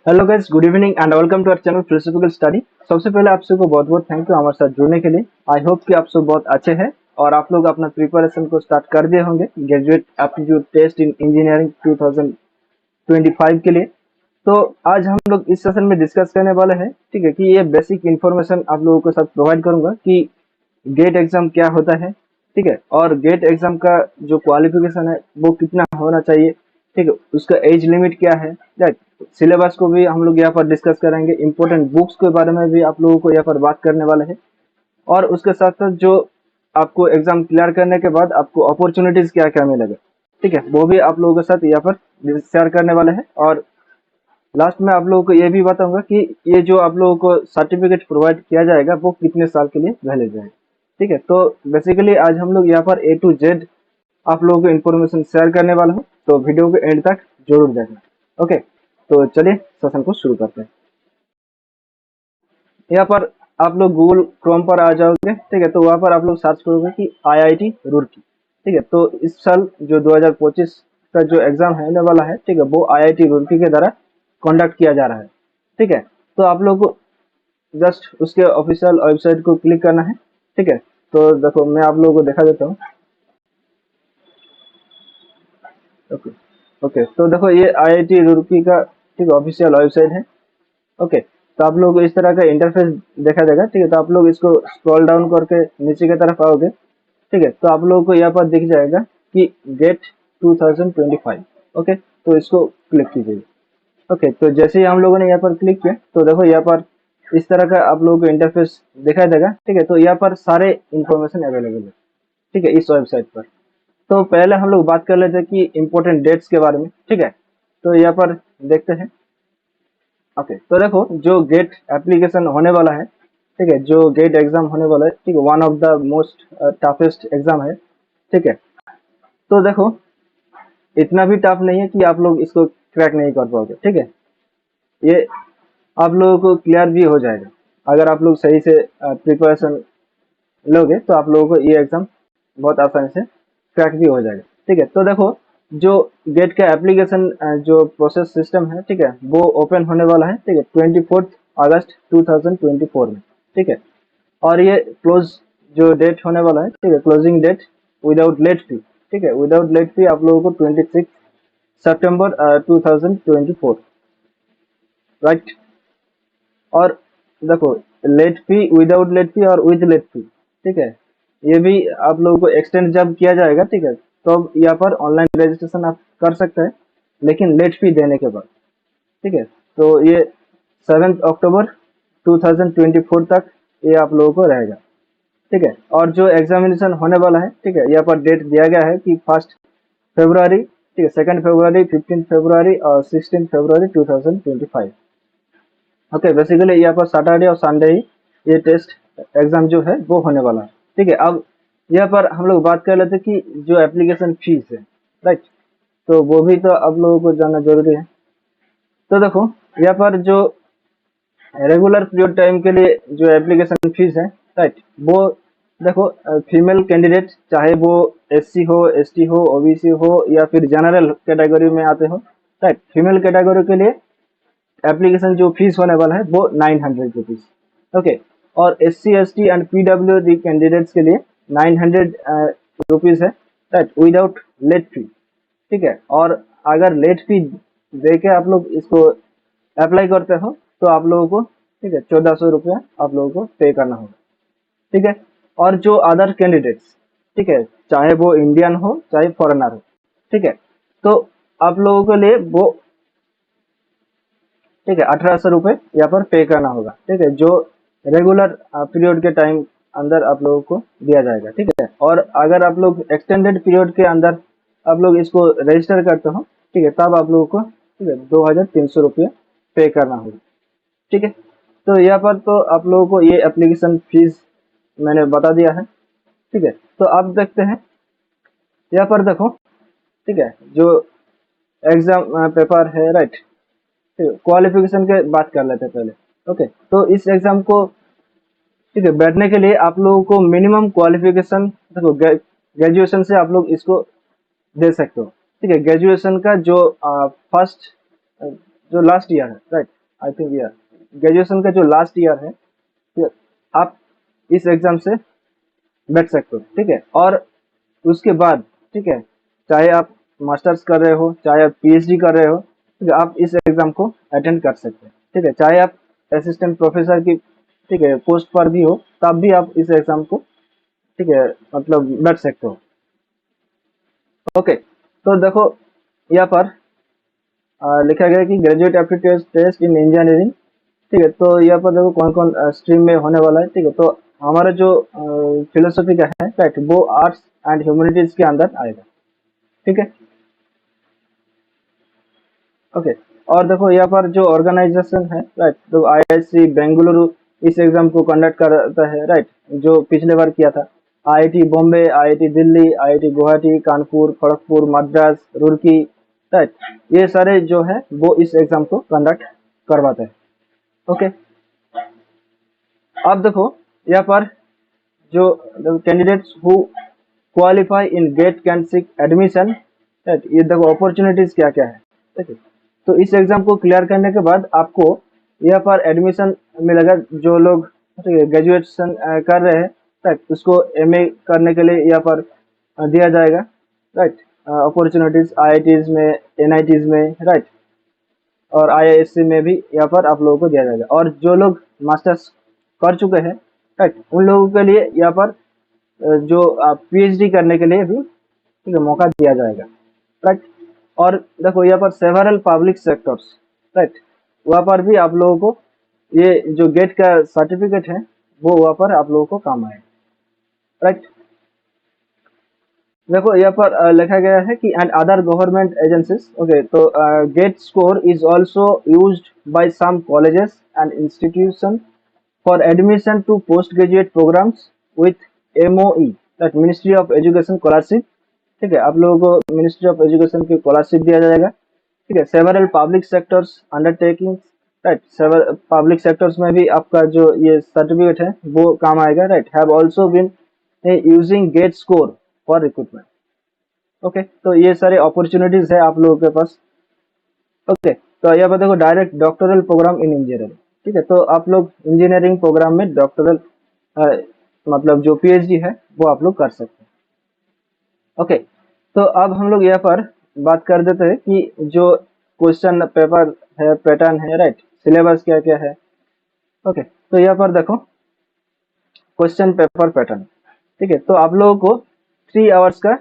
Hello guys, good evening and welcome to our channel philosophical study. सबसे पहले आप सबको बहुत बहुत थैंक यू हमारे साथ जुड़ने के लिए। आई होप कि आप सब बहुत अच्छे हैं और आप लोग अपना प्रिपरेशन को स्टार्ट कर दिए होंगे graduate aptitude test in engineering 2025 के लिए। तो आज हम लोग इस सेशन में डिस्कस करने वाले हैं, ठीक है, कि ये बेसिक इन्फॉर्मेशन आप लोगों के साथ प्रोवाइड करूंगा कि गेट एग्जाम क्या होता है, ठीक है, और गेट एग्जाम का जो क्वालिफिकेशन है वो कितना होना चाहिए, ठीक है, उसका एज लिमिट क्या है, राइट। सिलेबस को भी हम लोग यहाँ पर डिस्कस करेंगे, इंपॉर्टेंट बुक्स के बारे में भी आप लोगों को यहाँ पर बात करने वाले हैं। और उसके साथ साथ जो आपको एग्जाम क्लियर करने के बाद आपको अपॉर्चुनिटीज क्या क्या मिलेगा, ठीक है, वो भी आप लोगों के साथ यहाँ पर शेयर करने वाले हैं। और लास्ट में आप लोगों को ये भी बताऊंगा कि ये जो आप लोगों को सर्टिफिकेट प्रोवाइड किया जाएगा वो कितने साल के लिए वैलिड जाएगा, ठीक है। तो बेसिकली आज हम लोग यहाँ पर A to Z आप लोगों को इन्फॉर्मेशन शेयर करने वाला हूँ, तो वीडियो के एंड तक जरूर देखना। ओके, तो चलिए सेशन को शुरू करते हैं। यहाँ पर आप लोग गूगल क्रोम पर आ जाओगे, ठीक है, तो वहाँ पर आप लोग सर्च करोगे कि IIT रुड़की, ठीक है। तो इस साल जो 2025 का जो एग्जाम है वाला है, ठीक है, वो IIT रुड़की के द्वारा कंडक्ट किया जा रहा है, ठीक है। तो आप लोग को जस्ट उसके ऑफिशियल वेबसाइट को क्लिक करना है, ठीक है। तो देखो मैं आप लोगों को दिखा देता हूँ। ओके, ओके, तो देखो ये IIT रुड़की का, ठीक है, ऑफिशियल वेबसाइट है। ओके, तो आप लोग को इस तरह का इंटरफेस देखा जाएगा, ठीक है। तो आप लोग इसको स्क्रॉल डाउन करके नीचे की तरफ आओगे, ठीक है, तो आप लोगों को यहाँ पर दिख जाएगा कि गेट 2025। ओके, तो इसको क्लिक कीजिए। ओके, तो जैसे ही हम लोगों ने यहाँ पर क्लिक किया तो देखो यहाँ पर इस तरह का आप लोगों को इंटरफेस दिखाई देगा, ठीक है। तो यहाँ पर सारे इंफॉर्मेशन अवेलेबल है, ठीक है, इस वेबसाइट पर। तो पहले हम लोग बात कर लेते हैं कि इम्पोर्टेंट डेट्स के बारे में, ठीक है। तो यहाँ पर देखते हैं। ओके, तो देखो जो गेट एप्लीकेशन होने वाला है, ठीक है, जो गेट एग्जाम होने वाला है, ठीक है, one of the most toughest exam है, ठीक है। तो देखो इतना भी टफ नहीं है कि आप लोग इसको क्रैक नहीं कर पाओगे, ठीक है। ये आप लोगों को क्लियर भी हो जाएगा अगर आप लोग सही से प्रिपरेशन लोगे, तो आप लोगों को ये एग्जाम बहुत आसानी से क्रैक भी हो जाएगा, ठीक है। तो देखो जो गेट का एप्लीकेशन जो प्रोसेस सिस्टम है, ठीक है, वो ओपन होने वाला है, ठीक है, 24 अगस्त 2024 में, ठीक है। और ये क्लोज जो डेट होने वाला है, ठीक है, closing date without late fee, ठीक है, विदाउट लेट फी आप लोगों को 26 सितंबर 2024, राइट। और देखो late fee, without late fee और विद लेट फी, ठीक है, ये भी आप लोगों को एक्सटेंड जब किया जाएगा, ठीक है, तो अब यहाँ पर ऑनलाइन रजिस्ट्रेशन आप कर सकते हैं, लेकिन लेट फी देने के बाद, ठीक है। तो ये 7 अक्टूबर 2024 तक ये आप लोगों को रहेगा, ठीक है। और जो एग्जामिनेशन होने वाला है, ठीक है, यहाँ पर डेट दिया गया है कि 1 फरवरी, ठीक है, 2 फरवरी, 15 फरवरी और 16 फरवरी 2025। ओके, बेसिकली यहाँ पर सैटरडे और संडे ही ये टेस्ट एग्जाम जो है वो होने वाला है, ठीक है। अब यहाँ पर हम लोग बात कर लेते हैं कि जो एप्लीकेशन फीस है, राइट, तो वो भी तो आप लोगों को जानना जरूरी है। तो देखो यहाँ पर जो रेगुलर पीरियड टाइम के लिए जो एप्लीकेशन फीस है, राइट, वो देखो फीमेल कैंडिडेट चाहे वो SC हो, ST हो, OBC हो या फिर जनरल कैटेगरी में आते हो, राइट, फीमेल कैटेगरी के लिए एप्लीकेशन जो फीस होने वाला है वो 900 रुपीज। ओके, और SC ST and PWD candidates के लिए 900 रुपीज है, राइट, विदाउट लेट फी, ठीक है। और अगर लेट फी दे के आप लोग इसको अप्लाई करते हो तो आप लोगों को, ठीक है, 1400 रुपया आप लोगों को पे करना होगा, ठीक है। और जो अदर कैंडिडेट्स, ठीक है, चाहे वो इंडियन हो चाहे फॉरेनर हो, ठीक है, तो आप लोगों के लिए वो, ठीक है, 1800 रुपये यहाँ पर पे करना होगा, ठीक है, जो रेगुलर पीरियड के टाइम अंदर आप लोगों को दिया जाएगा, ठीक है। और अगर आप लोग एक्सटेंडेड पीरियड के अंदर आप लोग इसको रजिस्टर करते हो, ठीक है, तब आप लोगों को, ठीक है, 2300 रुपये पे करना होगा, ठीक है। तो यहाँ पर तो आप लोगों को ये एप्लीकेशन फीस मैंने बता दिया है, ठीक है। तो अब देखते हैं यहाँ पर देखो, ठीक है, जो एग्जाम पेपर है, राइट, क्वालिफिकेशन के बात कर लेते हैं पहले। ओके, तो इस एग्जाम को, ठीक है, बैठने के लिए आप लोगों को मिनिमम क्वालिफिकेशन देखो ग्रेजुएशन से आप लोग इसको दे सकते हो, ठीक है। ग्रेजुएशन का जो फर्स्ट जो लास्ट ईयर है, right, I think year, graduation का जो लास्ट ईयर है, तो आप इस एग्जाम से बैठ सकते हो, ठीक है। और उसके बाद, ठीक है, चाहे आप मास्टर्स कर रहे हो, चाहे आप पीएचडी कर रहे हो, ठीक है, आप इस एग्जाम को अटेंड कर सकते हैं, ठीक है। चाहे आप असिस्टेंट प्रोफेसर की, ठीक है, पोस्ट पर भी हो, तब भी आप इस एग्जाम को, ठीक है, मतलब बैठ सकते हो। ओके, तो देखो यहाँ पर लिखा गया है कि graduate aptitude test in engineering, ठीक है। तो यहाँ पर देखो कौन कौन स्ट्रीम में होने वाला है, ठीक है। तो हमारा जो फिलोसफी का है, राइट, वो आर्ट्स एंड ह्यूमैनिटीज के अंदर आएगा, ठीक है। ओके, और देखो यहाँ पर जो ऑर्गेनाइजेशन है, राइट, तो आईआईसी बेंगलुरु इस एग्जाम को कंडक्ट करता है, राइट, जो पिछले बार किया था। IIT Bombay, IIT Delhi, IIT Guwahati, Kanpur, Kharagpur, Madras, Roorkee, right, ये सारे जो है वो इस एग्जाम को कंडक्ट करवाते हैं। ओके, अब देखो यहाँ पर जो candidates who qualify in get can seek admission, right, ये देखो अपॉर्चुनिटीज क्या क्या है, ठीक है। तो इस एग्जाम को क्लियर करने के बाद आपको यहाँ पर एडमिशन मिलेगा। जो लोग, ठीक है, ग्रेजुएशन कर रहे हैं, राइट, उसको एमए करने के लिए यहाँ पर दिया जाएगा, राइट, अपॉर्चुनिटीज आईआईटीज में, एनआईटीज में, राइट, और आईआईएससी में भी यहाँ पर आप लोगों को दिया जाएगा। और जो लोग मास्टर्स कर चुके हैं, राइट, उन लोगों के लिए यहाँ पर जो पीएचडी करने के लिए भी, ठीक है, मौका दिया जाएगा, राइट। और देखो यहाँ पर सेवरल पब्लिक सेक्टर्स, राइट, वहाँ पर भी आप लोगों को ये जो गेट का सर्टिफिकेट है वो वहाँ पर आप लोगों को काम आएगा, राइट। देखो यहाँ पर लिखा गया है कि and other government agencies, okay, तो GATE score is also used by some colleges and institution for admission to post graduate programs with MOE, that ministry of education scholarship, ठीक है। आप लोगों को मिनिस्ट्री ऑफ एजुकेशन की scholarship दिया जाएगा, ठीक है। Several public sectors undertaking, right, several public sectors में भी आपका जो ये सर्टिफिकेट है वो काम आएगा, right, have also been using GATE score for recruitment. Okay, तो ये सारे अपॉर्चुनिटीज है आप लोगों के पास। ओके, तो यहाँ पर देखो direct doctoral program in engineering, ठीक है। तो आप लोग इंजीनियरिंग प्रोग्राम में डॉक्टरल मतलब जो पीएचडी है वो आप लोग कर सकते हैं। ओके, तो अब हम लोग यहाँ पर बात कर देते हैं कि जो क्वेश्चन पेपर है, पैटर्न है, राइट, सिलेबस क्या क्या है। ओके, तो यहाँ पर देखो क्वेश्चन पेपर पैटर्न, ठीक है। तो आप लोगों को 3 आवर्स का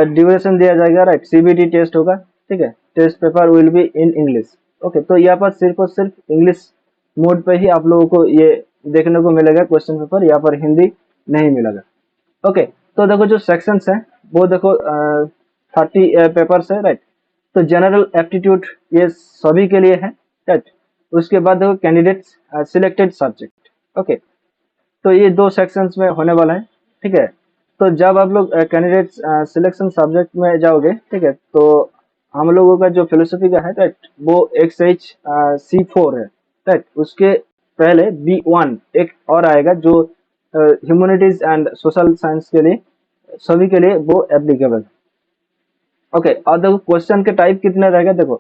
ड्यूरेशन दिया जाएगा, राइट, सीबीटी टेस्ट होगा, ठीक है। Test paper will be in English. Okay, तो यहाँ पर सिर्फ और सिर्फ इंग्लिश मोड पे ही आप लोगों को ये देखने को मिलेगा क्वेश्चन पेपर, यहाँ पर हिंदी नहीं मिलेगा। ओके, तो देखो जो सेक्शंस है वो देखो 30 पेपर्स है, राइट। तो जनरल एप्टीट्यूड ये सभी के लिए है, राइट। उसके बाद देखो कैंडिडेट्स सिलेक्टेड सब्जेक्ट। ओके, तो ये 2 सेक्शंस में होने वाला है, ठीक है। तो जब आप लोग कैंडिडेट्स सिलेक्शन सब्जेक्ट में जाओगे, ठीक है, तो हम लोगों का जो फिलोसफी का है, राइट, वो XHC4 है, राइट। उसके पहले B1 एक और आएगा जो ह्यूमैनिटीज एंड सोशल साइंस के लिए, सभी के लिए वो एप्लीकेबल। ओके, और देखो क्वेश्चन के टाइप कितने रहेगा, देखो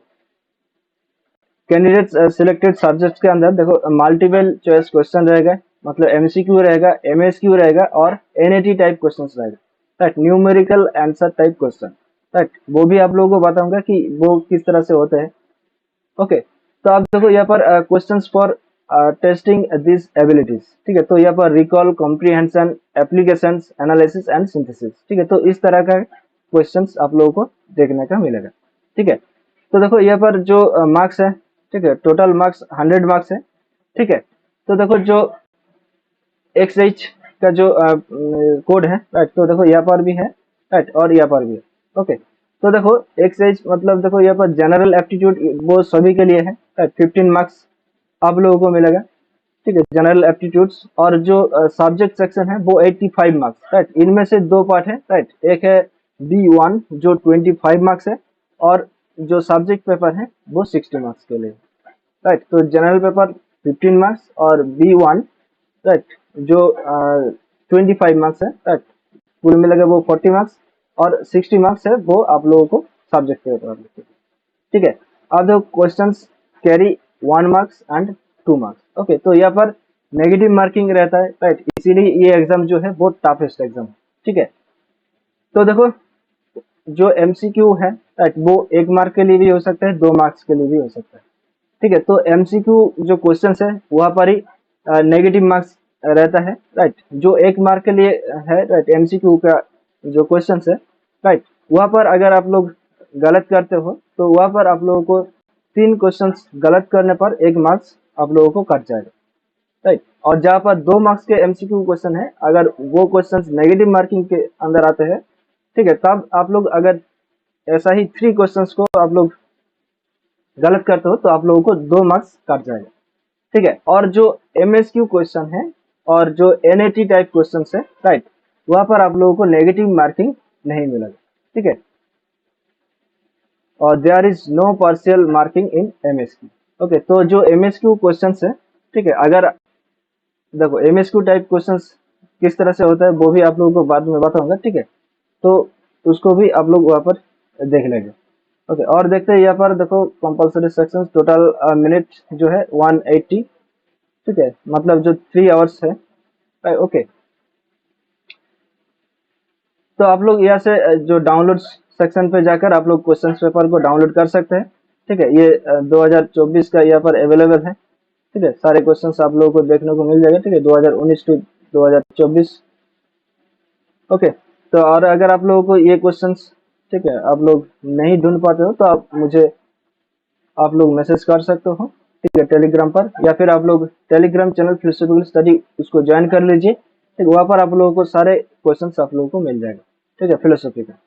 कैंडिडेट्स सिलेक्टेड सब्जेक्ट्स के अंदर देखो मल्टीपल चॉइस क्वेश्चन रहेगा, मतलब एमसीक्यू रहेगा, एमएसक्यू रहेगा और एनएटी टाइप क्वेश्चंस रहेगा, right, numerical answer type question, right. वो भी आप लोगों को बताऊंगा कि वो किस तरह से होते हैं। ओके, तो आप देखो यहाँ पर questions for testing this abilities, ठीक है। तो यहाँ पर recall, comprehension, applications, analysis and synthesis, ठीक है। तो इस तरह का क्वेश्चंस आप लोगों को देखने का मिलेगा, ठीक है। तो देखो यहाँ पर जो मार्क्स है, ठीक है, टोटल मार्क्स 100 मार्क्स है, ठीक है। तो देखो जो XH का जो कोड है, राइट, तो देखो यहाँ पर भी है, राइट, और यहाँ पर भी है। ओके, तो देखो XH मतलब देखो यहाँ पर जनरल एप्टीट्यूड वो सभी के लिए है, राइट, 15 मार्क्स आप लोगों को मिलेगा, ठीक है, जनरल एप्टीट्यूड्स। और जो सब्जेक्ट सेक्शन है वो 85 मार्क्स, राइट। इनमें से 2 पार्ट है, राइट, एक है B1 जो 25 मार्क्स है, और जो सब्जेक्ट पेपर है वो 60 मार्क्स के लिए, राइट। तो जनरल पेपर 15 मार्क्स और B1, राइट, जो 25 मार्क्स है, राइट, कुल मिलेगा वो 40 मार्क्स, और 60 मार्क्स है वो आप लोगों को सब्जेक्ट पेपर, ठीक है। और the questions carry 1 marks and 2 marks. Okay, तो यहाँ पर नेगेटिव मार्किंग रहता है, राइट, इसीलिए ये एग्जाम जो है बहुत टफेस्ट एग्जाम है। ठीक है, तो देखो जो एमसीक्यू है, राइट, वो 1 मार्क के लिए भी हो सकता है, 2 मार्क्स के लिए भी हो सकता है। ठीक है, तो एमसीक्यू जो क्वेश्चंस है वहां पर ही नेगेटिव मार्क्स रहता है, राइट। जो 1 मार्क के लिए है, राइट, एमसीक्यू का जो क्वेश्चंस है, राइट, वहां पर अगर आप लोग गलत करते हो तो वहां पर आप लोगों को 3 क्वेश्चंस गलत करने पर 1 मार्क्स आप लोगों को कट जाएगा, राइट। और जहाँ पर 2 मार्क्स के एमसीक्यू क्वेश्चन है, अगर वो क्वेश्चंस नेगेटिव मार्किंग के अंदर आते हैं, ठीक है, तब आप लोग अगर ऐसा ही 3 क्वेश्चंस को आप लोग गलत करते हो तो आप लोगों को 2 मार्क्स कट जाएगा। ठीक है, और जो एमएसक्यू क्वेश्चन है और जो एनएटी टाइप क्वेश्चन है, राइट, वहां पर आप लोगों को नेगेटिव मार्किंग नहीं मिलेगा। ठीक है, और there is no partial marking in MSQ. Okay, तो जो एमएसक्यू क्वेश्चन है, ठीक है, अगर देखो एमएसक्यू टाइप क्वेश्चंस किस तरह से होता है वो भी आप लोगों को बाद में बताऊंगा। ठीक है, तो उसको भी आप लोग वहां पर देख लेंगे। ओके, और देखते हैं यहाँ पर देखो कंपलसरी सेक्शंस टोटल मिनट जो है 180। ठीक है, मतलब जो 3 आवर्स है। ओके, तो आप लोग यहाँ से जो डाउनलोड सेक्शन पे जाकर आप लोग क्वेश्चन पेपर को डाउनलोड कर सकते हैं। ठीक है, ये 2024 का यहाँ पर अवेलेबल है। ठीक है, सारे क्वेश्चंस आप लोगों को देखने को मिल जाएगा। ठीक है, 2019 टू 2024। ओके, तो और अगर आप लोगों को ये क्वेश्चंस, ठीक है, आप लोग नहीं ढूंढ पाते हो तो आप लोग मैसेज कर सकते हो, ठीक है, टेलीग्राम पर, या फिर आप लोग टेलीग्राम चैनल फिलोसॉफिकल स्टडी उसको ज्वाइन कर लीजिए। ठीक, वहां पर आप लोगों को सारे क्वेश्चंस आप लोगों को मिल जाएगा। ठीक है, फिलोसॉफी का।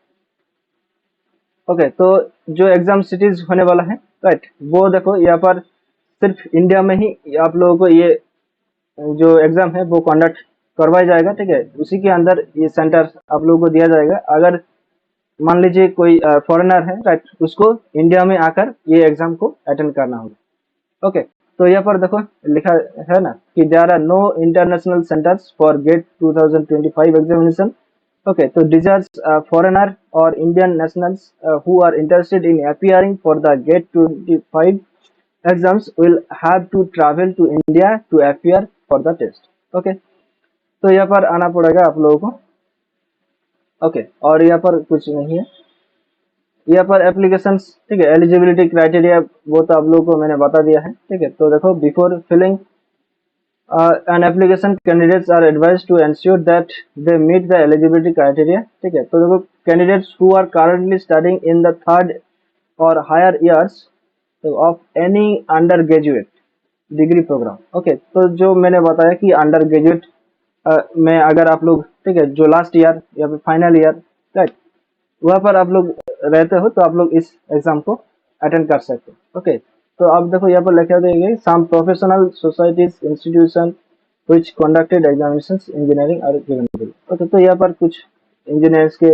ओके, तो जो एग्जाम सिटीज होने वाला है, राइट, वो देखो यहाँ पर सिर्फ इंडिया में ही आप लोगों को ये जो एग्जाम है वो कंडक्ट करवाया जाएगा। ठीक है, उसी के अंदर ये सेंटर आप लोगों को दिया जाएगा। अगर मान लीजिए कोई फॉरेनर है, राइट, उसको इंडिया में आकर ये एग्जाम को अटेंड करना होगा। ओके, तो यहाँ पर देखो लिखा है ना कि there are no international centres for GATE 2025 examination. Okay, तो डिजर्स फॉरेनर और Indian nationals who are interested in appearing for the GATE 25 exams will have to travel to India to appear for the test. Okay, तो यहाँ पर आना पड़ेगा आप लोगों को। ओके, और यहाँ पर कुछ नहीं है, यहाँ पर एप्लीकेशन, ठीक है, एलिजिबिलिटी क्राइटेरिया वो तो आप लोगों को मैंने बता दिया है। ठीक है, तो देखो before filling an application candidates are advised to ensure that they meet the eligibility criteria. ठीक है, तो देखो candidates who are currently studying in the 3rd और higher years of any undergraduate degree program. Okay, तो जो मैंने बताया कि अंडर ग्रेजुएट में अगर आप लोग, ठीक है, जो लास्ट ईयर या फिर फाइनल ईयर, राइट, वहाँ पर आप लोग रहते हो तो आप लोग इस एग्जाम को अटेंड कर सकते हो। ओके, तो आप देखो यहाँ पर लिखा देंगे some professional societies institution which conducted examinations engineering are given below. Okay, तो यहाँ पर कुछ इंजीनियर्स के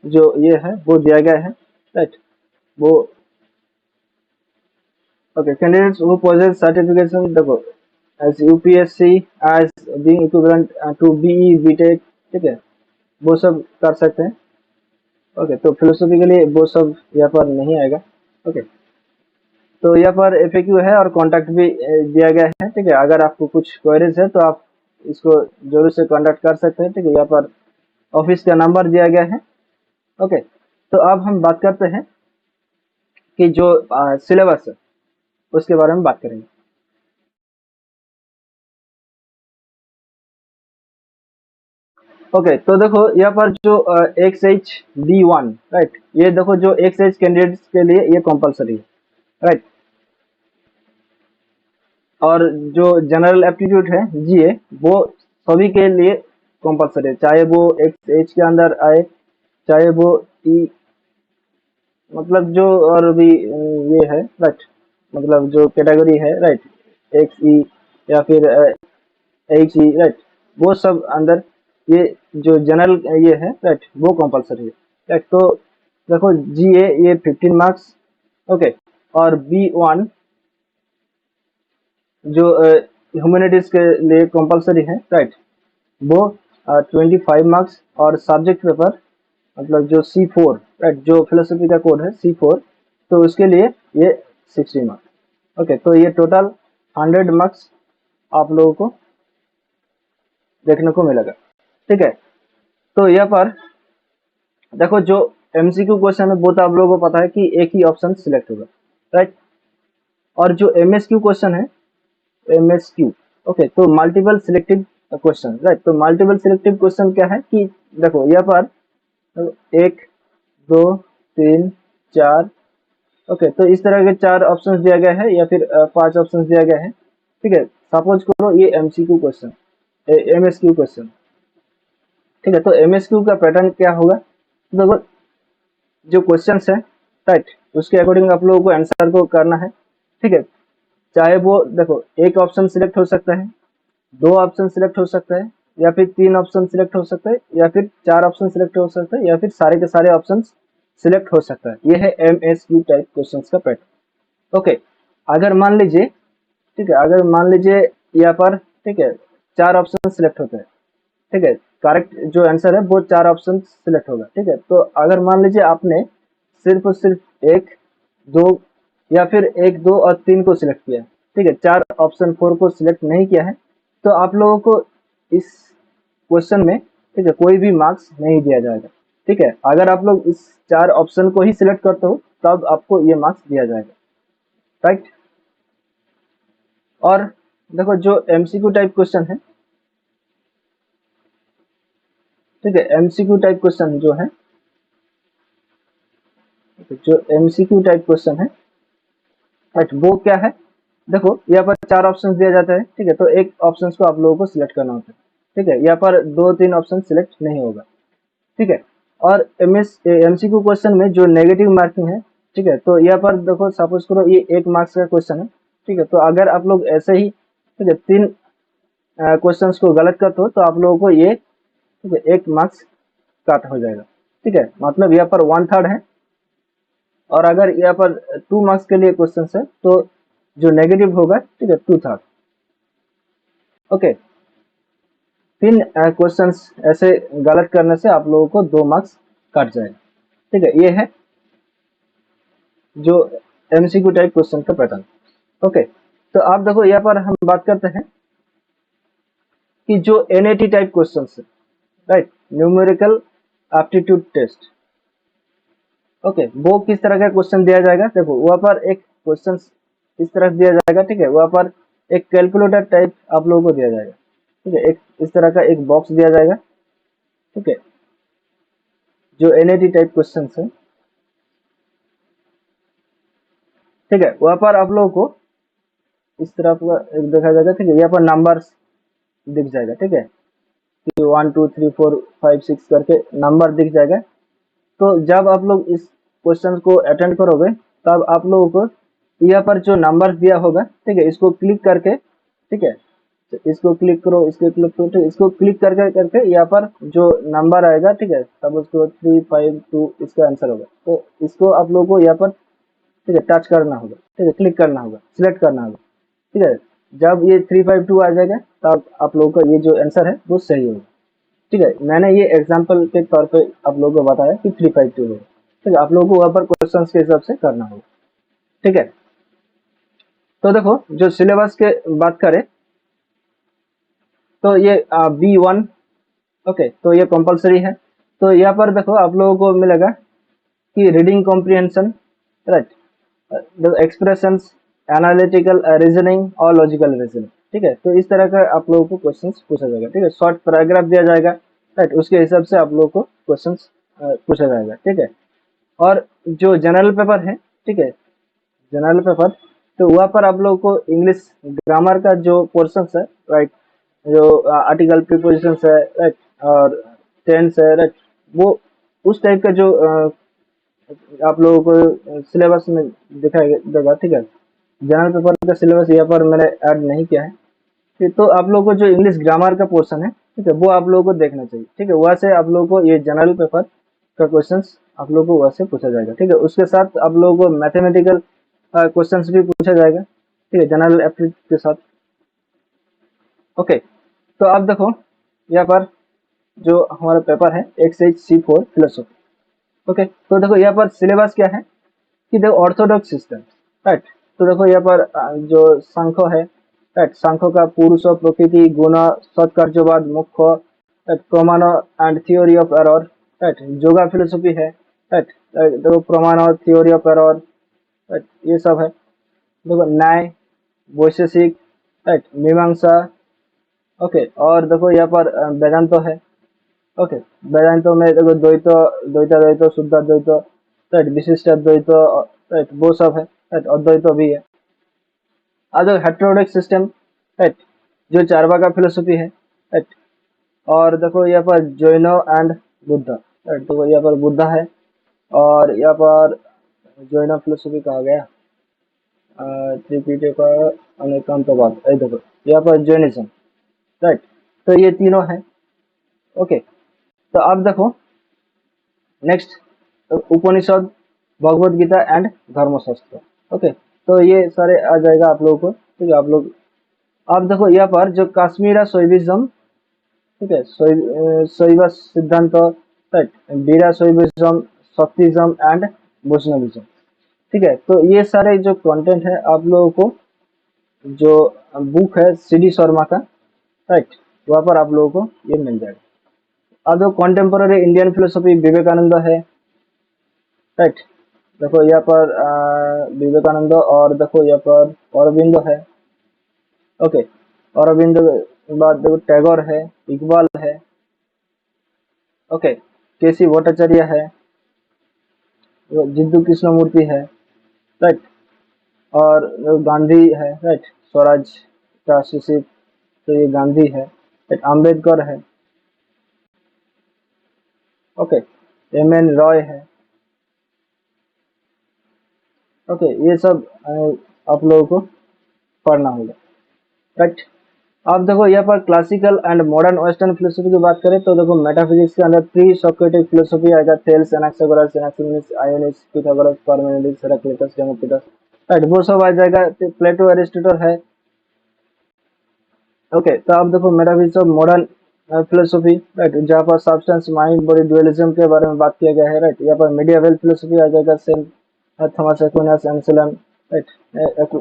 जो ये है वो दिया गया है, राइट, वो। Okay, candidates who possess certification देखो as UPSC as being equivalent to BE B Tech, ठीक है, वो सब कर सकते हैं। ओके, तो फिलोसफी के लिए वो सब यहाँ पर नहीं आएगा। ओके, तो यहाँ पर एफएक्यू है और कॉन्टैक्ट भी दिया गया है। ठीक है, अगर आपको कुछ क्वेरीज है तो आप इसको जरूर से कॉन्टैक्ट कर सकते हैं। ठीक है, यहाँ पर ऑफिस का नंबर दिया गया है। ओके, तो अब हम बात करते हैं कि जो सिलेबस है उसके बारे में बात करेंगे। ओके, तो देखो यहाँ पर जो XHD1, राइट, ये देखो जो XH कैंडिडेट्स के लिए ये कंपलसरी है, राइट, और जो जनरल एप्टीट्यूड है जीए वो सभी के लिए कंपलसरी है, चाहे वो XH के अंदर आए, चाहे वो ई, मतलब जो और भी ये है, राइट, मतलब जो कैटेगरी है, राइट, XE या फिर HE, राइट, वो सब अंदर ये जो जनरल ये है, राइट, वो कंपलसरी है, राइट। तो देखो जीए ये 15 मार्क्स। ओके, और B1 जो ह्यूमैनिटीज के लिए कंपलसरी है, राइट, वो 25 मार्क्स। और सब्जेक्ट पेपर मतलब जो C4, राइट, जो फिलोसफी का कोड है C4, तो उसके लिए ये 60 मार्क्स। ओके, तो ये टोटल 100 मार्क्स आप लोगों को देखने को मिलेगा। ठीक है, तो यहाँ पर देखो जो एमसीक्यू क्वेश्चन है वो तो आप लोगों को पता है कि एक ही ऑप्शन सिलेक्ट होगा, राइट। और जो एमएसक्यू क्वेश्चन है, एमएसक्यू, ओके, तो मल्टीपल सिलेक्टिव क्वेश्चन, राइट। तो मल्टीपल सिलेक्टिव क्वेश्चन क्या है कि देखो यहाँ पर 1 2 3 4, ओके, तो इस तरह के 4 ऑप्शंस दिया गया है या फिर 5 ऑप्शंस दिया गया है। ठीक है, सपोज करो ये एमसीक्यू क्वेश्चन, एमएसक्यू क्वेश्चन। ठीक है, तो एमएसक्यू का पैटर्न क्या होगा, देखो जो क्वेश्चंस है, राइट, उसके अकॉर्डिंग आप लोगों को आंसर को करना है। ठीक है, चाहे वो देखो एक ऑप्शन सिलेक्ट हो सकता है, 2 ऑप्शन सिलेक्ट हो सकता है, या फिर 3 ऑप्शन सिलेक्ट हो सकता है, या फिर 4 ऑप्शन सिलेक्ट हो सकता है, या फिर सारे के सारे ऑप्शन सिलेक्ट हो सकता है। ये है एमएसक्यू टाइप क्वेश्चंस का पैटर्न। ओके, अगर मान लीजिए, ठीक है, अगर मान लीजिए यहाँ पर, ठीक है, 4 ऑप्शन सिलेक्ट होते हैं। ठीक है, करेक्ट जो आंसर है वो 4 ऑप्शन सिलेक्ट होगा। ठीक है, तो अगर मान लीजिए आपने सिर्फ और सिर्फ 1 2 या फिर 1 2 और 3 को सिलेक्ट किया, ठीक है, 4 ऑप्शन 4 को सिलेक्ट नहीं किया है, तो आप लोगों को इस क्वेश्चन में, ठीक है, कोई भी मार्क्स नहीं दिया जाएगा। ठीक है, अगर आप लोग इस 4 ऑप्शन को ही सिलेक्ट करते हो तब आपको ये मार्क्स दिया जाएगा, राइट। और देखो जो एमसीक्यू टाइप क्वेश्चन है, ठीक है, एमसीक्यू टाइप क्वेश्चन जो है, जो एमसीक्यू टाइप क्वेश्चन है, राइट, वो क्या है, देखो यहाँ पर 4 ऑप्शंस दिया जाता है। ठीक है, तो एक ऑप्शंस को आप लोगों को सिलेक्ट करना होता है। ठीक है, यहाँ पर 2 3 ऑप्शन सिलेक्ट नहीं होगा। ठीक है, और एमसीक्यू क्वेश्चन में जो नेगेटिव मार्किंग है, ठीक है, तो यहाँ पर देखो सपोज करो ये 1 मार्क्स का क्वेश्चन है। ठीक है, तो अगर आप लोग ऐसे ही, ठीक है, 3 क्वेश्चंस को गलत करते हो तो आप लोगों को ये, ठीक है, 1 मार्क्स काट हो जाएगा। ठीक है, मतलब यहाँ पर 1/3 है, और अगर यहाँ पर 2 मार्क्स के लिए क्वेश्चन है तो जो नेगेटिव होगा, ठीक है, 2/3। ओके, 3 क्वेश्चंस ऐसे गलत करने से आप लोगों को 2 मार्क्स कट जाएगा। ठीक है, ये है जो एमसीक्यू टाइप क्वेश्चन का पैटर्न। ओके, तो आप देखो यहाँ पर हम बात करते हैं कि जो एनएटी टाइप क्वेश्चन है, right, numerical aptitude test. Okay, वो किस तरह का क्वेश्चन दिया जाएगा, देखो वहाँ पर एक क्वेश्चन इस तरह दिया जाएगा। ठीक है, वहाँ पर एक कैलकुलेटर टाइप आप लोगों को दिया जाएगा। ठीक है, एक इस तरह का एक बॉक्स दिया जाएगा। ठीक है, जो एनएटी टाइप क्वेश्चन है, ठीक है, वहाँ पर आप लोगों को इस तरह का एक देखा जाएगा। ठीक है, यहाँ पर नंबर्स दिख जाएगा। ठीक है, 1 2 3 4 5 6 करके नंबर दिख जाएगा। तो जब आप लोग इस क्वेश्चन को अटेंड करोगे तब आप लोगों को यहाँ पर जो नंबर दिया होगा, ठीक है, इसको क्लिक करके, ठीक है, तो इसको क्लिक करो, इसको क्लिक करो, ठीक है, इसको क्लिक करके करके यहाँ पर जो नंबर आएगा, ठीक है, तब उसको 3 5 2 इसका आंसर होगा। तो इसको आप लोगों को यहाँ पर, ठीक है, टच करना होगा। ठीक है, क्लिक करना होगा, सिलेक्ट करना होगा। ठीक है, जब ये 3 5 2 आ जाएगा तब आप लोगों का ये जो आंसर है वो सही होगा। ठीक है, मैंने ये एग्जांपल के तौर पे आप लोगों को बताया कि 3 5 2 है। ठीक है, आप लोगों को वहाँ पर क्वेश्चन के हिसाब से करना होगा। ठीक है, तो देखो जो सिलेबस के बात करें तो ये B1, ओके, तो ये कंपलसरी है। तो यहाँ पर देखो आप लोगों को मिलेगा कि reading comprehension, right, expressions, analytical reasoning और लॉजिकल रीजनिंग। ठीक है, तो इस तरह का आप लोगों को क्वेश्चंस पूछा जाएगा। ठीक है, शॉर्ट पैराग्राफ दिया जाएगा, राइट, उसके हिसाब से आप लोगों को क्वेश्चंस पूछा जाएगा। ठीक है, और जो जनरल पेपर है, ठीक है, जनरल पेपर, तो वहाँ पर आप लोगों को इंग्लिश ग्रामर का जो पोर्शन है, राइट, जो आर्टिकल प्रीपोजिशन है, राइट, और टेंस है, राइट, वो उस टाइप का जो आप लोगों को सिलेबस में दिखाई देगा। ठीक है, जनरल पेपर का सिलेबस यहाँ पर मैंने ऐड नहीं किया है। ठीक, तो आप लोगों को जो इंग्लिश ग्रामर का पोर्शन है, ठीक है, वो आप लोगों को देखना चाहिए। ठीक है, वहाँ से आप लोगों को ये जनरल पेपर का क्वेश्चंस आप लोगों को वहाँ से पूछा जाएगा। ठीक है, उसके साथ आप लोगों को मैथमेटिकल क्वेश्चंस भी पूछा जाएगा। ठीक है, जनरल एप्टीट्यूड के साथ। ओके, तो आप देखो यहाँ पर जो हमारा पेपर है एक्सरसाइज C4 फिलोसॉफी। ओके, तो देखो यहाँ पर सिलेबस क्या है कि देखो ऑर्थोडॉक्स सिस्टम, राइट, तो देखो यहाँ पर जो सांख्य है, राइट, सांख्य का पुरुष प्रकृति गुण सत्कार्यवाद मुख्य, राइट, प्रमाण and theory of error, right, yoga philosophy है, राइट, देखो प्रमाण और थियोरी ऑफ एरर, राइट, ये सब है। देखो न्याय, वैशेषिक, राइट, मीमांसा, ओके, और देखो यहाँ पर वेदांत है, ओके, वेदांत में देखो द्वैत, द्वैताद्वैत, शुद्धाद्वैत, राइट, विशिष्टाद्वैत, राइट, वो सब है, राइट, अद्वैत भी है। अदर हेटेरोडॉक्स सिस्टम, राइट, जो चार्वाका फिलोसफी है, राइट, और देखो यहाँ पर जैन एंड बुद्ध, राइट, देखो यहाँ पर बुद्ध है, और यहाँ पर जैन फिलोसफी कहा गया त्रिपिटक अनेकांतवाद, देखो यहाँ पर जैनिज्म, राइट, तो ये तीनों है। ओके, तो अब देखो next Upanishad, Bhagavad Gita and Dharmashastra. Okay, तो ये सारे आ जाएगा आप लोगों को, ठीक है। आप लोग अब देखो यहाँ पर जो काश्मीरा शैविज्म, ठीक है, Shaiva Siddhanta, right, Veera Shaivism, Shaktism and Vaishnavism, ठीक है। तो ये सारे जो कंटेंट है आप लोगों को, जो बुक है CD शर्मा का, राइट, वहाँ पर आप लोगों को ये मिल जाएगा। अब जो कॉन्टेम्पोररी इंडियन फिलोसफी विवेकानंद है, राइट, देखो यहाँ पर विवेकानंद, और देखो यहाँ पर अरविंद है, ओके, अरविंद के बाद देखो टैगोर है, इकबाल है, ओके, केसी भट्टाचार्य है, जिद्दू कृष्णमूर्ति है, राइट, और गांधी है, राइट, स्वराज का शिशिर, तो ये गांधी है, राइट, अम्बेडकर है, ओके, MN रॉय है, ओके, ये सब आप लोगों को पढ़ना होगा, राइट। अब देखो यहाँ पर classical and modern western philosophy की बात करें तो देखो मेटाफिजिक्स के अंदर प्री सोक्रेटिक फिलोसफी आएगा, Thales, Anaxagoras, Anaximenes, Ionians, Pythagoras, Parmenides, Heraclitus, Democritus, right, वो सब आ जाएगा। प्लेटो, एरिस्टोटल है, ओके। तो अब देखो metaphysics of modern philosophy, right, जहाँ पर सब्सटेंस माइंड बॉडी डुअलिज्म के बारे में बात किया गया है, राइट। यहाँ पर मिडिएवल फिलोसफी आ जाएगा, सेंट थॉमस एक्विनास, एंसेलम, राइट,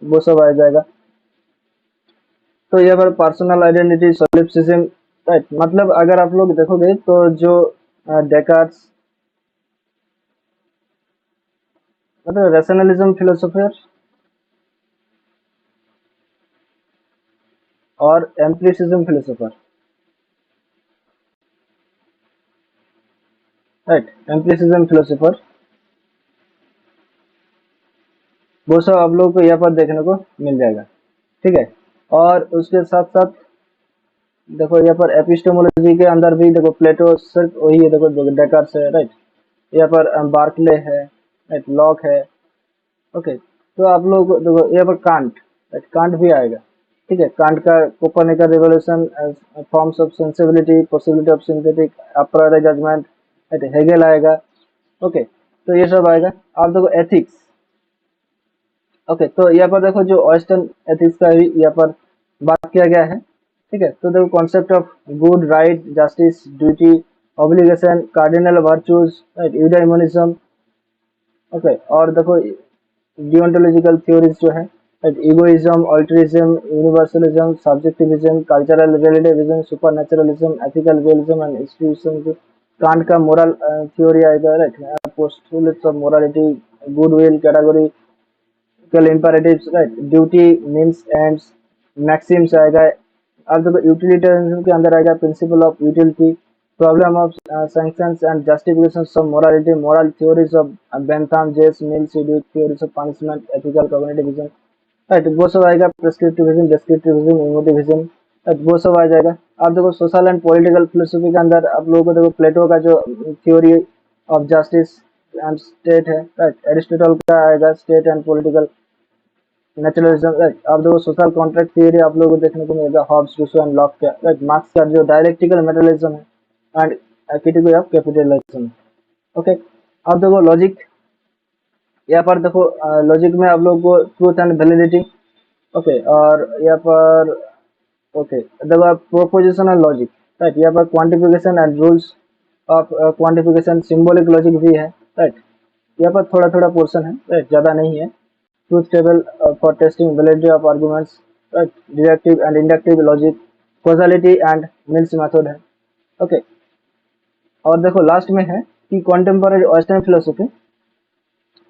वो सब आ जाएगा। तो यहाँ पर पर्सनल आइडेंटिटी, सोलिप्सिज्म, राइट, मतलब अगर आप लोग देखोगे तो जो डेकार्ट्स, मतलब रैशनलिज्म फिलोसोफर और empiricism philosopher, right, empiricism philosopher, वो सब आप लोगों को यहाँ पर देखने को मिल जाएगा, ठीक है। और उसके साथ साथ देखो यहाँ पर एपिस्टेमोलॉजी के अंदर भी देखो प्लेटो सिर्फ वही है, देखो डेकार्ट्स है, राइट, यहाँ पर बार्कले है, राइट, लॉक है, ओके। तो आप लोग देखो यहाँ पर कांट, राइट, कांट भी आएगा, ठीक है। कांट का Copernicus revolution, forms of sensibility, possibility of synthetic a priori judgment, right, Hegel आएगा, ओके। तो ये सब आएगा। आप देखो एथिक्स, ओके, तो यहाँ पर देखो जो वेस्टर्न एथिक्स का भी यहाँ पर बात किया गया है, ठीक है। तो देखो concept of good, right, justice, duty, obligation, cardinal virtues, right, eudaimonism, okay. और देखो डियोंटोलॉजिकल थ्योरीज जो है, right, egoism, altruism, universalism, subjectivism, cultural relativism, supernaturalism, ethical realism and institutional. Kant का मोरल थ्योरी आएगा, right, postulates of morality, goodwill, category imperatives, right, duty, means, ends, maxims आएगा। अब देखो utilitarianism के अंदर आएगा principle of utility, problem of sanctions and justifications of morality, moral theories of Bentham, J S, Mill, Sidgwick, theories of punishment, ethical cognitivism, right, वो सब आएगा। प्रिस्क्रिप्टिविज्म, डिस्क्रिप्टिविज्म, इमोटिविज्म, right, वो सब आ जाएगा। अब देखो सोशल एंड पॉलिटिकल फिलोसफी के अंदर आप लोगों को देखो प्लेटो का जो theory of justice and state है, राइट, एरिस्टोटल का आएगा state and political naturalism, right. आप देखो सोशल कॉन्ट्रैक्ट थियरी आप लोगों को देखने को मिलेगा, हॉब्स, रूसो एंड लॉक का, राइट। मार्क्स का जो डायलेक्टिकल मेटलिज्म है and critic of capitalism, okay. अब देखो लॉजिक, यहाँ पर देखो लॉजिक में आप लोगों को ट्रूथ एंड वैलिडिटी, ओके, और यहाँ पर ओके देखो प्रोपोजिशनल लॉजिक, राइट, यहाँ पर quantification and rules of quantification, symbolic logic भी है, राइट। यहाँ पर थोड़ा थोड़ा पोर्शन है, राइट, ज़्यादा नहीं है। Truth table for testing validity of arguments, right, deductive and inductive logic, causality and mills method है। ओके, और देखो लास्ट में है कि कॉन्टेम्पररी वेस्टर्न फिलोसफी,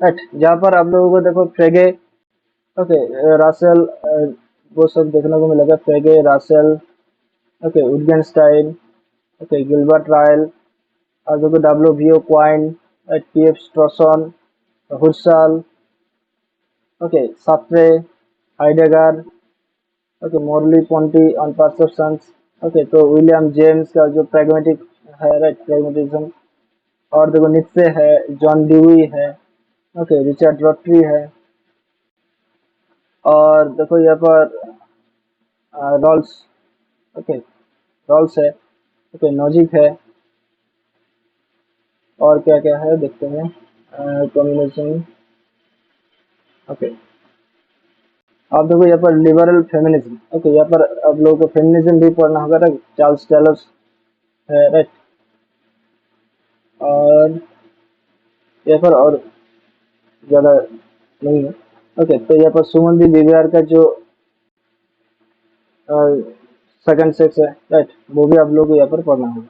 राइट, जहाँ पर आप लोगों को देखो फ्रेगे, ओके, रासेल, वो सब देखने को मिलेगा, Frege, Russell, okay, Wittgenstein, okay, Gilbert Ryle, और देखो W Quine, P F Strawson, Husserl, okay, Sartre, Heidegger, okay, Merleau Ponty on perceptions, okay, तो विलियम जेम्स का जो प्रैग्मेटिक है, राइट, प्रैग्मेटिज्म, और देखो नित्से है, जॉन ड्यूई है, ओके, रिचर्ड रॉटरी है, और देखो यहाँ पर रॉल्स, ओके, रॉल्स है, ओके, नोजिक है, और क्या क्या है देखते हैं, कॉम्बिनेशन, ओके, आप देखो यहाँ पर लिबरल फेमिनिज्म, ओके, यहाँ पर आप लोगों को फेमिनिज्म भी पढ़ना होगा, राइट, चार्ल्स टेलर्स है, राइट, और यहाँ पर और ज़्यादा नहीं है। ओके, तो यहाँ पर सुमन विवेर का जो सेकंड सेक्स है, राइट, वो भी आप लोगों को यहाँ पर पढ़ना होगा।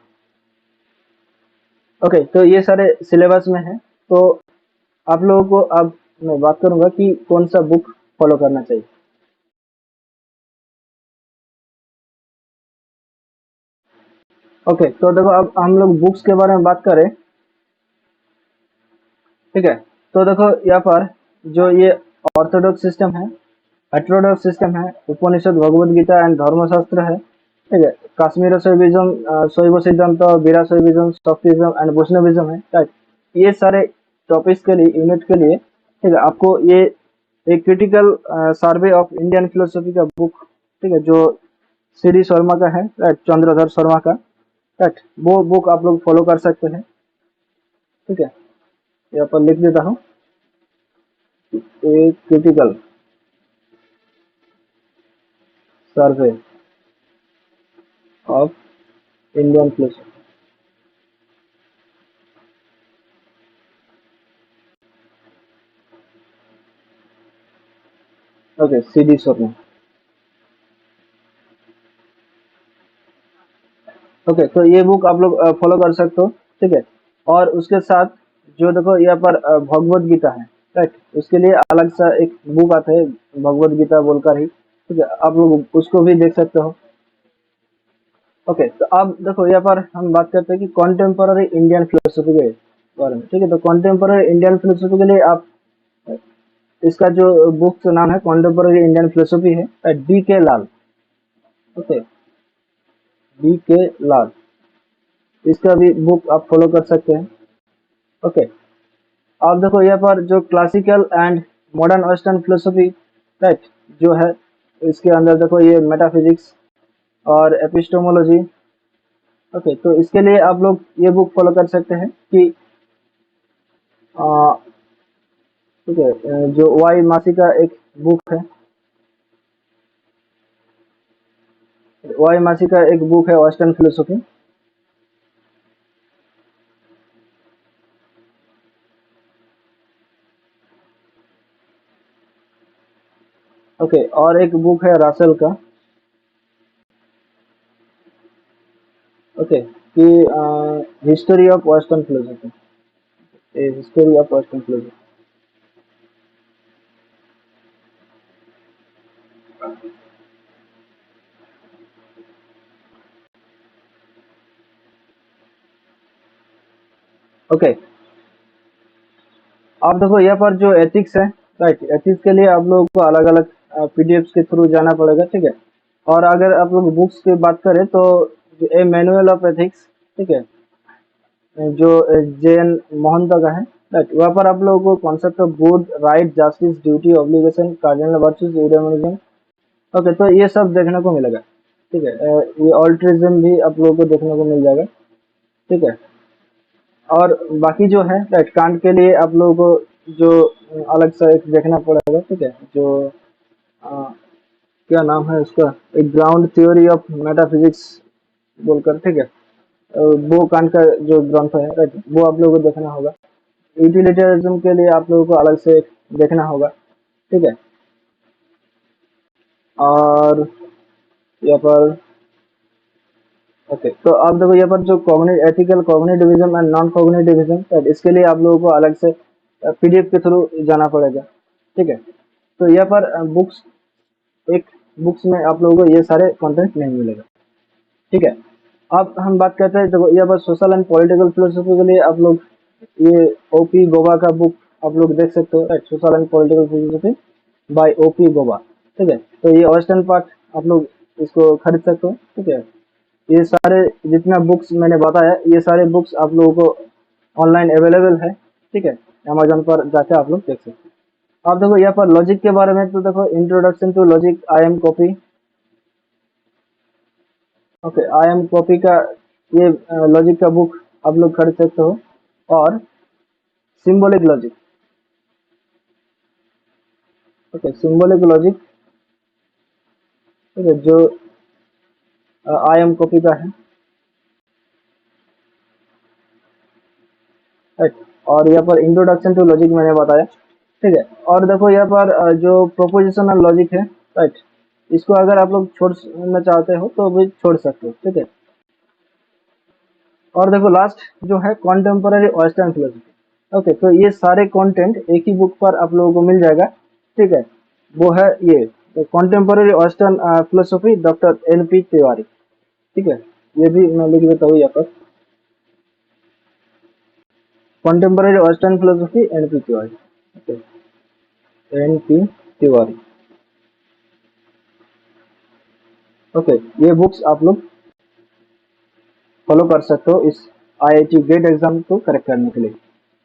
ओके, तो ये सारे सिलेबस में है, तो आप लोगों को अब मैं बात करूंगा कि कौन सा बुक फॉलो करना चाहिए। ओके, तो देखो अब हम लोग बुक्स के बारे में बात करें, ठीक है, तो देखो यहाँ पर जो ये ऑर्थोडॉक्स सिस्टम है, हेटेरोडॉक्स सिस्टम है, उपनिषद, भगवद गीता एंड धर्मशास्त्र है, ठीक है, कश्मीर शैविज्म, शैव सिद्धांत, वीरा शैविज्म, शक्तिज्म एंड वैष्णविज्म है, राइट, ये सारे टॉपिक्स के लिए, यूनिट के लिए, ठीक है, आपको ये एक critical survey of Indian philosophy का बुक, ठीक है, जो सी डी शर्मा का है, राइट, चंद्रधर शर्मा का, राइट, वो बुक आप लोग फॉलो कर सकते हैं, ठीक है, यहाँ पर लिख देता हूँ, एक critical survey of Indian philosophy, okay, C D Sharma, okay, तो ये बुक आप लोग फॉलो कर सकते हो, ठीक है, और उसके साथ जो देखो यहाँ पर भगवद गीता है, राइट, उसके लिए अलग सा एक बुक आता है, भगवद गीता बोलकर ही, ठीक है, आप लोग उसको भी देख सकते हो। ओके, तो अब देखो यहाँ पर हम बात करते हैं कि कॉन्टेम्पररी इंडियन फिलोसफी के बारे में, ठीक है, तो कॉन्टेम्पररी इंडियन फिलोसफी के लिए आप इसका जो बुक का नाम है कॉन्टेम्पररी इंडियन फिलोसफी है, डी के लाल, ओके, डी के लाल, इसका भी बुक आप फॉलो कर सकते हैं। ओके, अब देखो यहाँ पर जो classical and modern western philosophy, right, जो है, इसके अंदर देखो ये मेटाफिजिक्स और एपिस्टेमोलॉजी, ओके, तो इसके लिए आप लोग ये बुक फॉलो कर सकते हैं कि अ, ठीक है, जो वाई मासी का एक बुक है, वाई मासी का एक बुक है वेस्टर्न फिलोसफी, ओके, और एक बुक है रासेल का, ओके, कि history of western philosophy, history of western philosophy, okay, आप देखो यहाँ पर जो एथिक्स है, राइट, एथिक्स के लिए आप लोगों को अलग अलग पीडीएफ्स के थ्रू जाना पड़ेगा, ठीक है, और अगर आप लोग बुक्स की बात करें तो जो ए मैनुअल ऑफ एथिक्स, ठीक है, जो जेएन मोहन का है, राइट, वहाँ पर आप लोगों को concept of good, right, justice, duty, obligation, cardinal virtues, eudaimonism, okay, तो ये सब देखने को मिलेगा, ठीक है, ये ऑल्ट्रिज्म भी आप लोगों को देखने को मिल जाएगा, ठीक है, और बाकी जो है, राइट, कांट के लिए आप लोगों को जो अलग से एक देखना पड़ेगा, ठीक है, जो अ, क्या नाम है उसका, एक ग्राउंड थ्योरी ऑफ मेटाफिजिक्स बोलकर, ठीक है, वो कांट का जो ग्रंथ है, राइट, वो आप लोगों को देखना होगा। यूटिलिटेरिज्म के लिए आप लोगों को अलग से एक देखना होगा, ठीक है। और यहाँ पर ओके, तो आप देखो यहाँ पर जो cognitive ethical cognitivism and non cognitivism, तो इसके लिए आप लोगों को अलग से पीडीएफ के थ्रू जाना पड़ेगा। ठीक है, तो यहाँ पर बुक्स एक बुक्स में आप लोगों को ये सारे कंटेंट नहीं मिलेगा। ठीक है, अब हम बात करते हैं, देखो यहाँ पर सोशल एंड पॉलिटिकल फिलोसफी के लिए आप लोग ये ओपी गोवा का बुक आप लोग देख सकते हो, right, social and political philosophy by O P Gauba. ठीक है, तो ये वेस्टर्न पार्ट आप लोग इसको खरीद सकते हो। ठीक है, ये सारे जितना बुक्स मैंने बताया, ये सारे बुक्स आप लोगों को ऑनलाइन अवेलेबल है। ठीक है, अमेजोन पर जाके आप लोग देख सकते हो। आप देखो यहाँ पर लॉजिक के बारे में, तो देखो introduction to logic I M Copi, okay, I M Copi का ये लॉजिक का बुक आप लोग खरीद सकते हो। और symbolic logic, okay, symbolic logic, ठीक है, जो आई एम कॉपी का है, राइट। और यहाँ पर इंट्रोडक्शन टू लॉजिक मैंने बताया। ठीक है, और देखो यहाँ पर जो प्रोपोजिशनल लॉजिक है, राइट, इसको अगर आप लोग छोड़ना चाहते हो तो भी छोड़ सकते हो। ठीक है, और देखो लास्ट जो है कॉन्टेम्पोररी वेस्टर्न फिलोसफी। ओके, तो ये सारे कंटेंट एक ही बुक पर आप लोगों को मिल जाएगा। ठीक है, वो है ये contemporary western philosophy doctor N P Tiwari. ठीक है, ये भी मैं लिख देता हूँ यहाँ पर, contemporary western philosophy N P Tiwari. Okay, N P Tiwari. Okay, ये बुक्स आप लोग फॉलो कर सकते हो इस आईआईटी गेट एग्जाम को करेक्ट करने के लिए,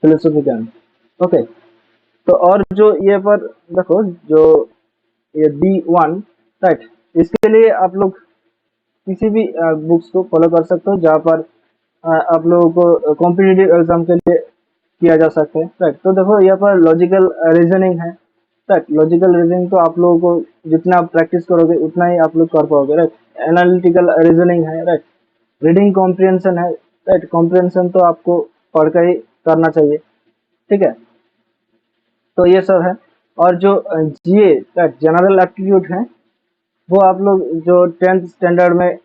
फिलोसफी के अंदर। ओके, तो और जो ये पर देखो, जो ये B1, राइट, इसके लिए आप लोग किसी भी बुक्स को फॉलो कर सकते हो जहाँ पर आप लोगों को कॉम्पिटिटिव एग्जाम के लिए किया जा सकता है, राइट। तो देखो यहाँ पर लॉजिकल रीजनिंग है, राइट, लॉजिकल रीजनिंग तो आप लोगों को जितना आप प्रैक्टिस करोगे उतना ही आप लोग कर पाओगे, राइट। एनालिटिकल रीजनिंग है, राइट, रीडिंग कॉम्प्रिहेंशन है, राइट, कॉम्प्रिहेंशन तो आपको पढ़ कर ही करना चाहिए। ठीक है, तो ये सब है। और जो जीए, राइट, जनरल एप्टीट्यूड है, वो आप लोग जो 10th स्टैंडर्ड में,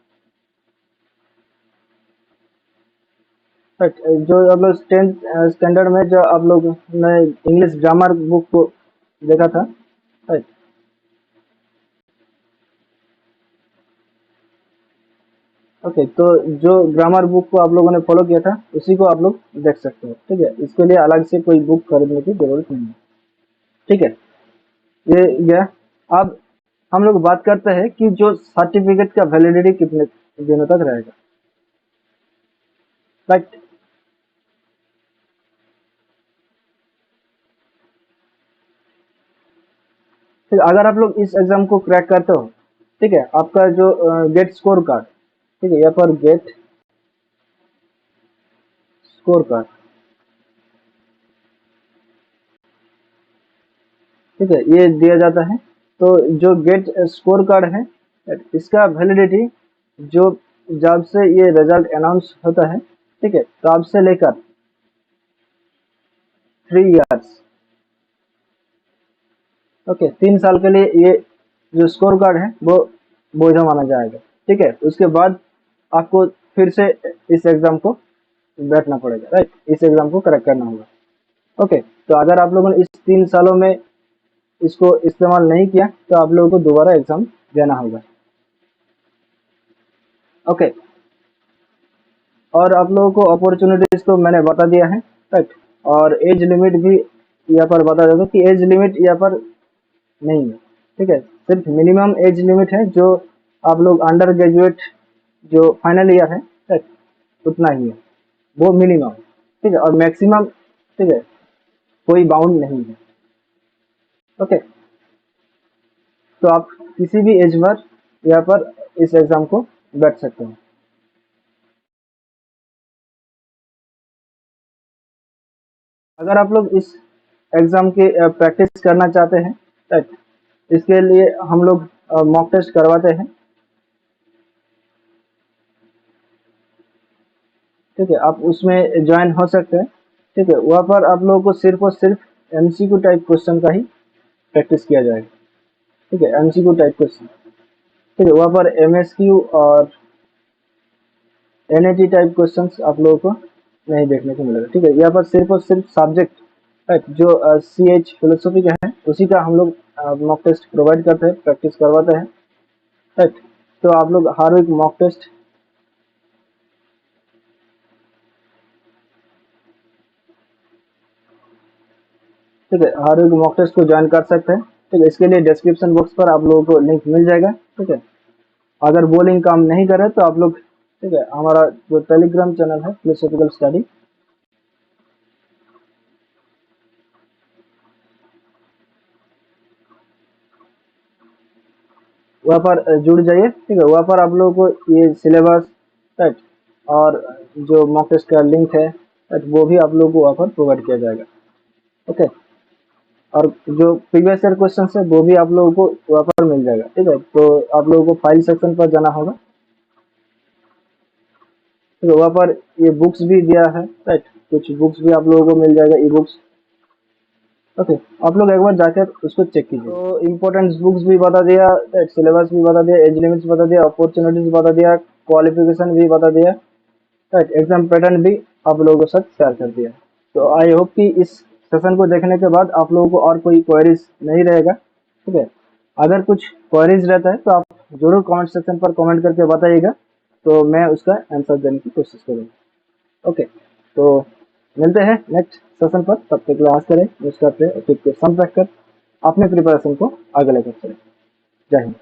राइट, जो आप लोग 10th स्टैंडर्ड में जो आप लोग ने इंग्लिश ग्रामर बुक को देखा था, राइट। ओके, तो जो ग्रामर बुक को आप लोगों ने फॉलो किया था उसी को आप लोग देख सकते हो। ठीक है, इसके लिए अलग से कोई बुक खरीदने की जरूरत नहीं है। ठीक है, ये गया। अब हम लोग बात करते हैं कि जो सर्टिफिकेट का वैलिडिटी कितने दिनों तक रहेगा, राइट। फिर अगर आप लोग इस एग्जाम को क्रैक करते हो, ठीक है, आपका जो गेट स्कोर कार्ड, ठीक है, यहाँ पर गेट स्कोर कार्ड, ठीक है, ये दिया जाता है। तो जो गेट स्कोर कार्ड है, इसका वैलिडिटी जो जब से ये रिजल्ट अनाउंस होता है, ठीक है, तब से लेकर 3 इयर्स, ओके, 3 साल के लिए ये जो स्कोर कार्ड है वो बोझा माना जाएगा। ठीक है, उसके बाद आपको फिर से इस एग्जाम को बैठना पड़ेगा, राइट, इस एग्जाम को करेक्ट करना होगा। ओके, तो अगर आप लोगों ने इस 3 सालों में इसको इस्तेमाल नहीं किया तो आप लोगों को दोबारा एग्जाम देना होगा। ओके, और आप लोगों को अपॉर्चुनिटीज तो मैंने बता दिया है, राइट। और एज लिमिट भी यहाँ पर बता देता हूँ कि एज लिमिट यहाँ पर नहीं है। ठीक है, सिर्फ मिनिमम एज लिमिट है, जो आप लोग अंडर ग्रेजुएट जो फाइनल ईयर है, राइट, उतना ही है, वो मिनिमम। ठीक है, और मैक्सिमम, ठीक है, कोई बाउंड नहीं है। ओके, तो आप किसी भी एज पर यहाँ पर इस एग्जाम को बैठ सकते हो। अगर आप लोग इस एग्जाम की प्रैक्टिस करना चाहते हैं, राइट, इसके लिए हम लोग मॉक टेस्ट करवाते हैं। ठीक है, आप उसमें ज्वाइन हो सकते हैं। ठीक है, वहाँ पर आप लोगों को सिर्फ और सिर्फ एमसीक्यू टाइप क्वेश्चन का ही प्रैक्टिस किया जाएगा। ठीक है, एमसीक्यू टाइप क्वेश्चन। ठीक है, वहाँ पर एमएसक्यू और एनएटी टाइप क्वेश्चंस आप लोगों को नहीं देखने को मिलेगा। ठीक है, यहाँ पर सिर्फ और सिर्फ सब्जेक्ट राइट जो सी एच फिलोसफी का है उसी का हम लोग मॉक टेस्ट प्रोवाइड करते हैं, प्रैक्टिस करवाते हैं। राइट, तो आप लोग हर वीक मॉक टेस्ट ठीक है, हर वीक मॉक टेस्ट को ज्वाइन कर सकते हैं। ठीक है, इसके लिए डिस्क्रिप्शन बॉक्स पर आप लोगों को लिंक मिल जाएगा। ठीक है, अगर वो लिंक काम नहीं करे तो आप लोग ठीक है हमारा जो टेलीग्राम चैनल है फिलोसॉफिकल स्टडी, वहाँ पर जुड़ जाइए। ठीक है, वहाँ पर आप लोगों को ये सिलेबस राइट और जो मॉक टेस्ट का लिंक है राइट वो भी आप लोगों को वहाँ पर प्रोवाइड किया जाएगा। ओके, और जो प्रीवियस ईयर क्वेश्चन है वो भी आप लोगों को वहाँ पर मिल जाएगा। ठीक है, तो आप लोगों को फाइल सेक्शन पर जाना होगा। ठीक है, वहाँ पर ये बुक्स भी दिया है राइट, कुछ बुक्स भी आप लोगों को मिल जाएगा, ई बुक्स। ओके, आप लोग एक बार जाकर उसको चेक कीजिए। तो इम्पोर्टेंट बुक्स भी बता दिया राइट, सिलेबस भी बता दिया, एज लिमिट्स बता दिया, अपॉर्चुनिटीज बता दिया, क्वालिफिकेशन भी बता दिया राइट, एग्जाम पैटर्न भी आप लोगों के साथ शेयर कर दिया। तो आई होप कि इस सेशन को देखने के बाद आप लोगों को और कोई क्वेरीज नहीं रहेगा। ठीक है, अगर कुछ क्वेरीज रहता है तो आप जरूर कमेंट सेक्शन पर कमेंट करके बताइएगा, तो मैं उसका आंसर देने की कोशिश करूँगा। ओके, तो मिलते हैं नेक्स्ट सेशन पर, तब तक क्लास करें, यूज करते हैं, ठीक से सम रखकर अपने प्रिपरेशन को आगे लेकर चलें। जय हिंद।